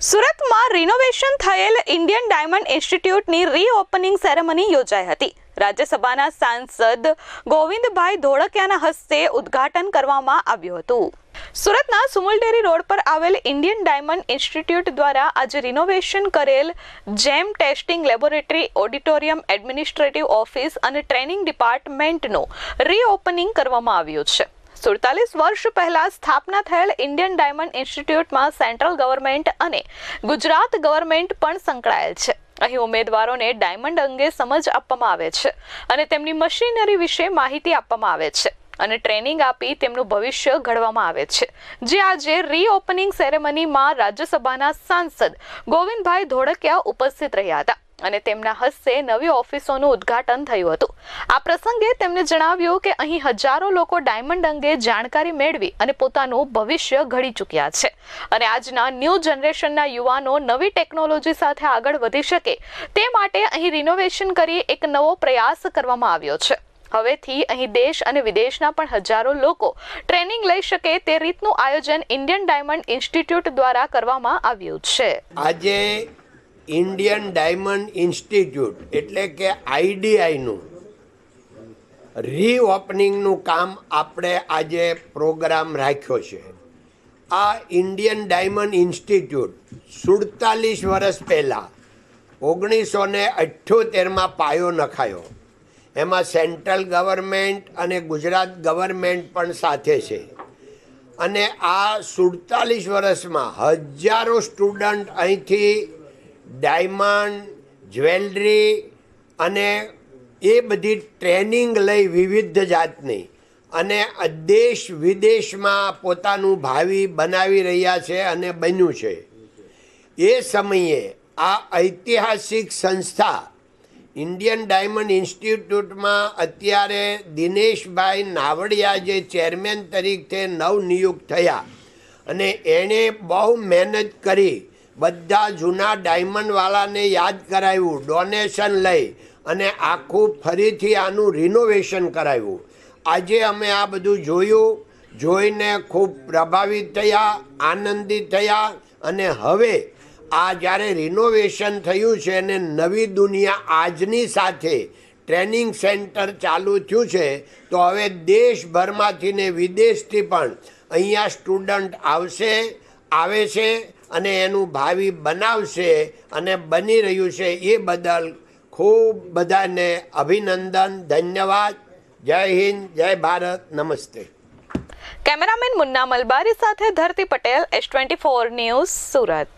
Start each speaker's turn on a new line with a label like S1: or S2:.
S1: સુરતમાં રિનોવેશન થયેલ Indian diamond ઇન્સ્ટિટ્યૂટની રીઓપનિંગ ceremony યોજાઈ હતી। રાજ્યસભાના સાંસદ ગોવિંદભાઈ ધોળકિયાના હસ્તે ઉદ્ઘાટન કરવામાં આવ્યું હતું। સુરતના સુમલડેરી રોડ પર આવેલ ઇન્ડિયન ડાયમંડ ઇન્સ્ટિટ્યૂટ દ્વારા આજે રિનોવેશન કરેલ જેમ testing laboratory, auditorium, administrative office અને ટ્રેનિંગ ડિપાર્ટમેન્ટનું રીઓપનિંગ કરવામાં આવ્યું છે। 47 વર્ષ પહેલા સ્થાપના થયેલ ઇન્ડિયન ડાયમંડ ઇન્સ્ટિટ્યૂટમાં સેન્ટ્રલ ગવર્મેન્ટ અને ગુજરાત ગવર્મેન્ટ પણ સંકળાયેલ છે। અહીં ઉમેદવારોને ડાયમંડ અંગે સમજ આપવામાં આવે છે અને તેમની મશીનરી વિશે માહિતી આપવામાં આવે છે અને ટ્રેનિંગ આપી તેમનું ભવિષ્ય ઘડવામાં આવે છે, જે આજે રીઓપનિંગ સેરેમનીમાં રાજ્યસભાના સાંસદ ગોવિંદભાઈ ધોળકિયા ઉપસ્થિત રહ્યા હતા અને તેમના હસ્તે નવી ઓફિસોનું ઉદ્ઘાટન થયું હતું। આ પ્રસંગે તેમણે જણાવ્યું કે અહીં હજારો લોકો ડાયમંડ અંગે જાણકારી મેળવી અને પોતાનું ભવિષ્ય ઘડી ચૂક્યા છે અને આજના ન્યૂ જનરેશનના યુવાનો નવી ટેકનોલોજી સાથે આગળ વધી શકે તે માટે અહીં રિનોવેશન કરી એક નવો પ્રયાસ કરવામાં આવ્યો છે। હવેથી અહીં દેશ અને વિદેશના પણ હજારો લોકો ટ્રેનિંગ લઈ શકે તે રીતનું આયોજન ઇન્ડિયન ડાયમંડ ઇન્સ્ટિટ્યૂટ દ્વારા કરવામાં આવ્યું છે।
S2: આજે ઇન્ડિયન ડાયમંડ ઇન્સ્ટિટ્યૂટ એટલે કે આઈડીઆઈનું રીઓપનિંગનું કામ આપણે આજે પ્રોગ્રામ રાખ્યો છે। આ ઇન્ડિયન ડાયમંડ ઇન્સ્ટિટ્યૂટ 47 વર્ષ પહેલાં 1978માં પાયો નખાયો। એમાં સેન્ટ્રલ ગવર્મેન્ટ અને ગુજરાત ગવર્મેન્ટ પણ સાથે છે અને આ 47 વર્ષમાં હજારો સ્ટુડન્ટ અહીંથી ડાયમંડ, જ્વેલરી અને એ બધી ટ્રેનિંગ લઈ વિવિધ જાતની અને દેશ વિદેશમાં પોતાનું ભાવિ બનાવી રહ્યા છે અને બન્યું છે। એ સમયે આ ઐતિહાસિક સંસ્થા ઇન્ડિયન ડાયમંડ ઇન્સ્ટિટ્યૂટમાં અત્યારે દિનેશભાઈ નાવડિયા જે ચેરમેન તરીકે નવનિયુક્ત થયા અને એણે બહુ મહેનત કરી બધા જૂના ડાયમંડવાળાને યાદ કરાવ્યું, ડોનેશન લઈ અને આખું ફરીથી આનું રિનોવેશન કરાવ્યું। આજે અમે આ બધું જોઈને ખૂબ પ્રભાવિત થયા, આનંદિત થયા અને હવે આ જ્યારે રિનોવેશન થયું છે અને નવી દુનિયા આજની સાથે ટ્રેનિંગ સેન્ટર ચાલુ થયું છે તો હવે દેશભરમાંથી ને વિદેશથી પણ અહીંયા સ્ટુડન્ટ આવે છે અને એનું ભાવિ બનાવશે અને બની રહ્યું છે। એ બદલ ખૂબ બધાને અભિનંદન, ધન્યવાદ। જય હિન્દ, જય ભારત, નમસ્તે।
S1: કેમેરામેન મુન્ના મલબારી સાથે ધરતી પટેલ, S24 ન્યૂઝ, સુરત।